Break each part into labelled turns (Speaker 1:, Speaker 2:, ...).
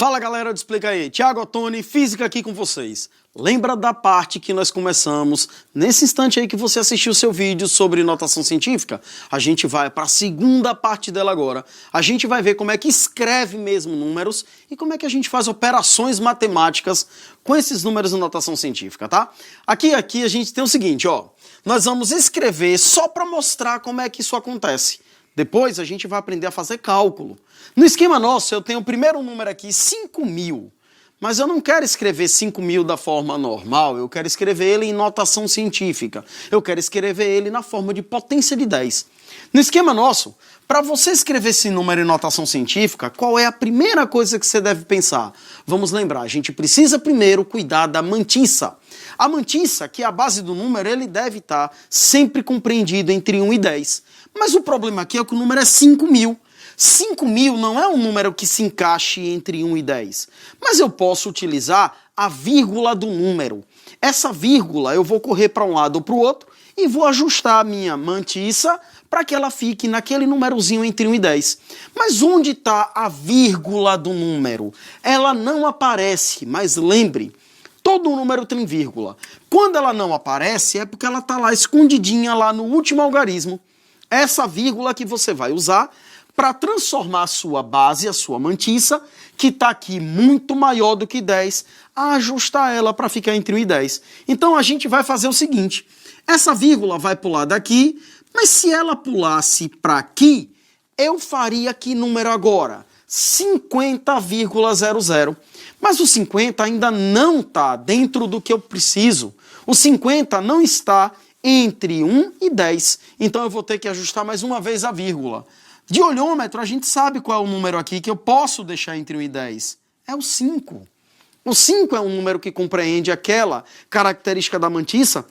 Speaker 1: Fala galera do Explica aí, Thiago Ottoni, Física aqui com vocês. Lembra da parte que nós começamos nesse instante aí que você assistiu o seu vídeo sobre notação científica? A gente vai para a segunda parte dela agora. A gente vai ver como é que escreve mesmo números e como é que a gente faz operações matemáticas com esses números em notação científica, tá? Aqui a gente tem o seguinte, ó. Nós vamos escrever só para mostrar como é que isso acontece. Depois a gente vai aprender a fazer cálculo. No esquema nosso, eu tenho o primeiro número aqui, 5.000. Mas eu não quero escrever 5.000 da forma normal, eu quero escrever ele em notação científica. Eu quero escrever ele na forma de potência de 10. No esquema nosso, para você escrever esse número em notação científica, qual é a primeira coisa que você deve pensar? Vamos lembrar, a gente precisa primeiro cuidar da mantissa. A mantissa, que é a base do número, ele deve estar sempre compreendido entre 1 e 10. Mas o problema aqui é que o número é 5.000. 5.000 não é um número que se encaixe entre 1 e 10. Mas eu posso utilizar a vírgula do número. Essa vírgula eu vou correr para um lado ou para o outro e vou ajustar a minha mantissa para que ela fique naquele númerozinho entre 1 e 10. Mas onde está a vírgula do número? Ela não aparece, mas lembre, todo número tem vírgula. Quando ela não aparece é porque ela está lá escondidinha lá no último algarismo. Essa vírgula que você vai usar para transformar a sua base, a sua mantissa, que está aqui muito maior do que 10, a ajustar ela para ficar entre 1 e 10. Então a gente vai fazer o seguinte, essa vírgula vai pular daqui, mas se ela pulasse para aqui, eu faria que número agora? 50,00. Mas o 50 ainda não está dentro do que eu preciso. O 50 não está entre 1 e 10. Então eu vou ter que ajustar mais uma vez a vírgula. De olhômetro, a gente sabe qual é o número aqui que eu posso deixar entre 1 e 10. É o 5. O 5 é um número que compreende aquela característica da mantissa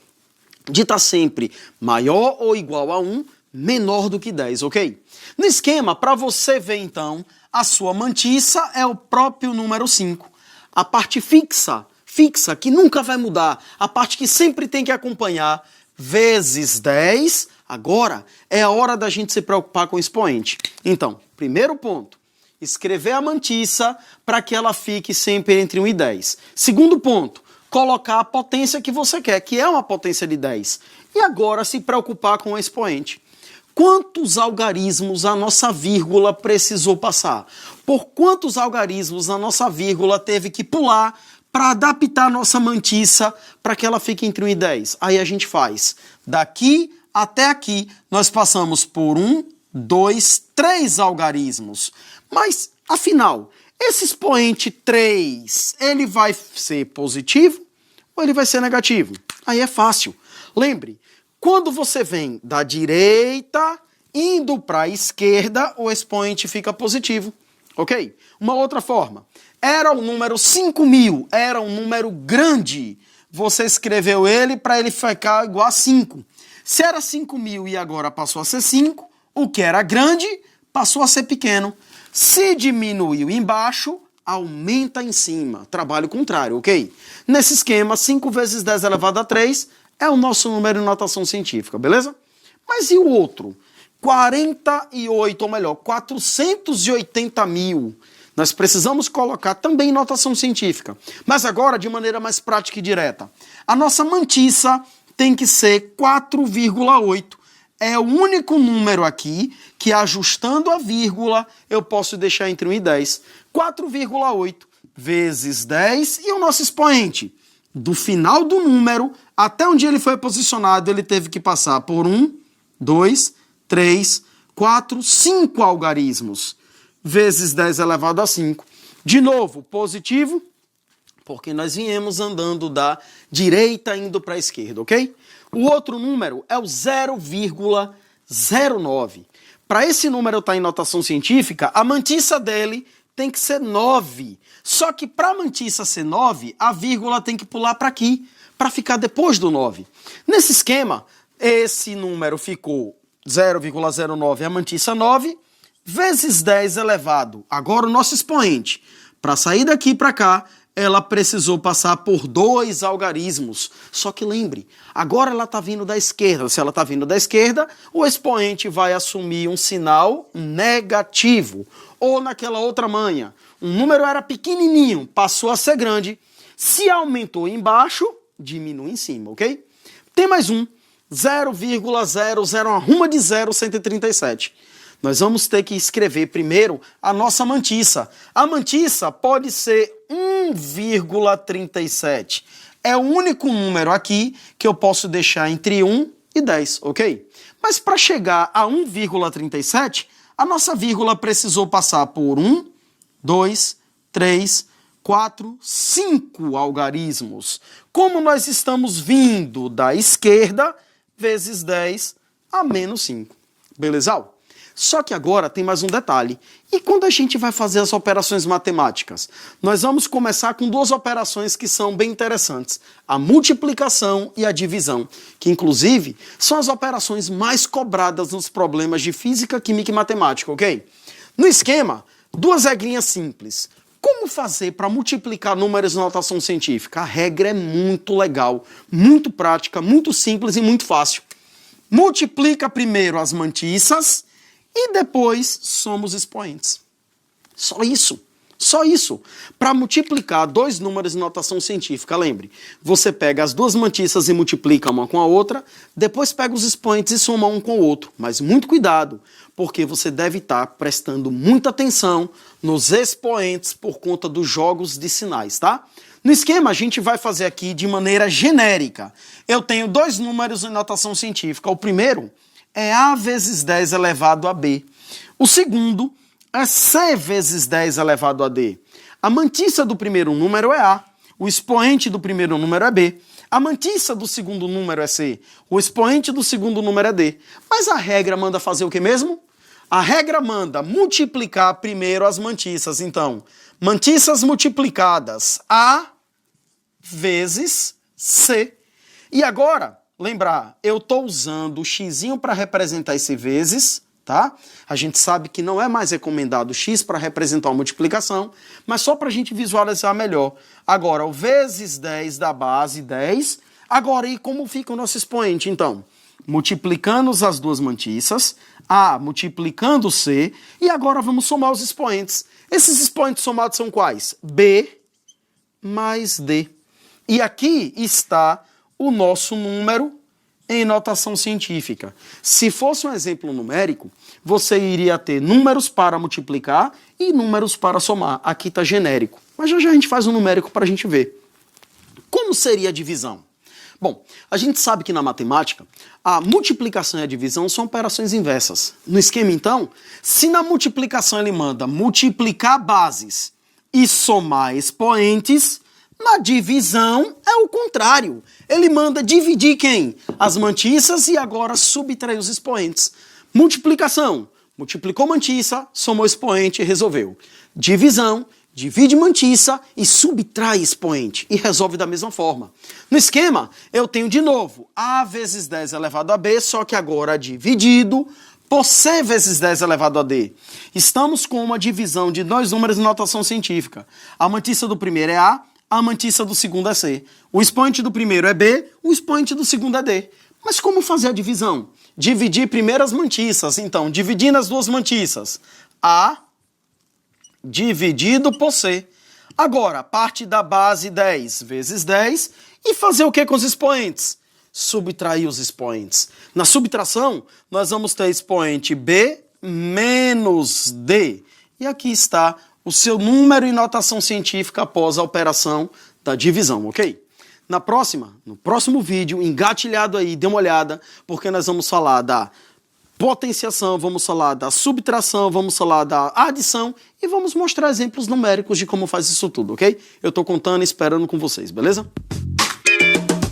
Speaker 1: de estar sempre maior ou igual a 1, menor do que 10, ok? No esquema, para você ver então, a sua mantissa é o próprio número 5. A parte fixa, que nunca vai mudar, a parte que sempre tem que acompanhar, vezes 10, agora é a hora da gente se preocupar com o expoente. Então, primeiro ponto, escrever a mantissa para que ela fique sempre entre 1 e 10. Segundo ponto, colocar a potência que você quer, que é uma potência de 10. E agora se preocupar com o expoente. Quantos algarismos a nossa vírgula precisou passar? Por quantos algarismos a nossa vírgula teve que pular para adaptar a nossa mantissa para que ela fique entre 1 e 10? Aí a gente faz daqui até aqui, nós passamos por 1, 2, 3 algarismos. Mas, afinal, esse expoente 3, ele vai ser positivo ou ele vai ser negativo? Aí é fácil. Lembre, quando você vem da direita indo para a esquerda, o expoente fica positivo, ok? Uma outra forma, era o número 5.000, era um número grande, você escreveu ele para ele ficar igual a 5. Se era 5.000 e agora passou a ser 5, o que era grande passou a ser pequeno. Se diminuiu embaixo, aumenta em cima. Trabalho contrário, ok? Nesse esquema, 5 vezes 10 elevado a 3 é o nosso número em notação científica, beleza? Mas e o outro? 48, ou melhor, 480.000. Nós precisamos colocar também em notação científica. Mas agora de maneira mais prática e direta. A nossa mantissa tem que ser 4,8. É o único número aqui que, ajustando a vírgula, eu posso deixar entre 1 e 10. 4,8 vezes 10 e o nosso expoente. Do final do número até onde ele foi posicionado, ele teve que passar por 1, 2, 3, 4, 5 algarismos. Vezes 10 elevado a 5. De novo, positivo, porque nós viemos andando da direita indo para a esquerda, ok? O outro número é o 0,09. Para esse número estar em notação científica, a mantissa dele tem que ser 9. Só que para a mantissa ser 9, a vírgula tem que pular para aqui, para ficar depois do 9. Nesse esquema, esse número ficou 0,09, a mantissa 9, vezes 10 elevado. Agora o nosso expoente, para sair daqui para cá, ela precisou passar por 2 algarismos. Só que lembre, agora ela está vindo da esquerda. Se ela está vindo da esquerda, o expoente vai assumir um sinal negativo. Ou naquela outra manha, Um número era pequenininho, passou a ser grande. Se aumentou embaixo, diminui em cima, ok? Tem mais um. 0,00, arruma de 0, 137. Nós vamos ter que escrever primeiro a nossa mantissa. A mantissa pode ser 1,37. É o único número aqui que eu posso deixar entre 1 e 10, ok? Mas para chegar a 1,37, a nossa vírgula precisou passar por 1, 2, 3, 4, 5 algarismos. Como nós estamos vindo da esquerda, vezes 10 a menos 5. Beleza? Só que agora tem mais um detalhe. E quando a gente vai fazer as operações matemáticas? Nós vamos começar com duas operações que são bem interessantes. A multiplicação e a divisão, que inclusive são as operações mais cobradas nos problemas de física, química e matemática, ok? No esquema, duas regrinhas simples. Como fazer para multiplicar números na notação científica? A regra é muito legal, muito prática, muito simples e muito fácil. Multiplica primeiro as mantissas e depois soma os expoentes. Só isso. Só isso. Para multiplicar dois números em notação científica, lembre, você pega as duas mantissas e multiplica uma com a outra, depois pega os expoentes e soma um com o outro. Mas muito cuidado, porque você deve estar prestando muita atenção nos expoentes por conta dos jogos de sinais, tá? No esquema, a gente vai fazer aqui de maneira genérica. Eu tenho dois números em notação científica. O primeiro é A vezes 10 elevado a B. O segundo é C vezes 10 elevado a D. A mantissa do primeiro número é A. O expoente do primeiro número é B. A mantissa do segundo número é C. O expoente do segundo número é D. Mas a regra manda fazer o que mesmo? A regra manda multiplicar primeiro as mantissas. Então, mantissas multiplicadas A vezes C. E agora, lembrar, eu estou usando o xizinho para representar esse vezes, tá? A gente sabe que não é mais recomendado o x para representar a multiplicação, mas só para a gente visualizar melhor. Agora, o vezes 10 da base 10. Agora, e como fica o nosso expoente, então? Multiplicando as duas mantissas, A multiplicando C, e agora vamos somar os expoentes. Esses expoentes somados são quais? B mais D. E aqui está o nosso número em notação científica. Se fosse um exemplo numérico, você iria ter números para multiplicar e números para somar. Aqui está genérico. Mas já já a gente faz um numérico para a gente ver. Como seria a divisão? Bom, a gente sabe que na matemática, a multiplicação e a divisão são operações inversas. No esquema, então, se na multiplicação ele manda multiplicar bases e somar expoentes, na divisão é o contrário. Ele manda dividir quem? As mantissas e agora subtrair os expoentes. Multiplicação. Multiplicou mantissa, somou expoente e resolveu. Divisão. Divide mantissa e subtrai expoente. E resolve da mesma forma. No esquema, eu tenho de novo A vezes 10 elevado a B, só que agora dividido por C vezes 10 elevado a D. Estamos com uma divisão de dois números em notação científica. A mantissa do primeiro é A mantissa do segundo é C. O expoente do primeiro é B, o expoente do segundo é D. Mas como fazer a divisão? Dividir primeiro as mantissas. Então, dividindo as duas mantissas. A dividido por C. Agora, parte da base 10 vezes 10 e fazer o que com os expoentes? Subtrair os expoentes. Na subtração, nós vamos ter expoente B menos D. E aqui está o seu número em notação científica após a operação da divisão, ok? No próximo vídeo, engatilhado aí, dê uma olhada, porque nós vamos falar da potenciação, vamos falar da subtração, vamos falar da adição e vamos mostrar exemplos numéricos de como faz isso tudo, ok? Eu estou contando e esperando com vocês, beleza?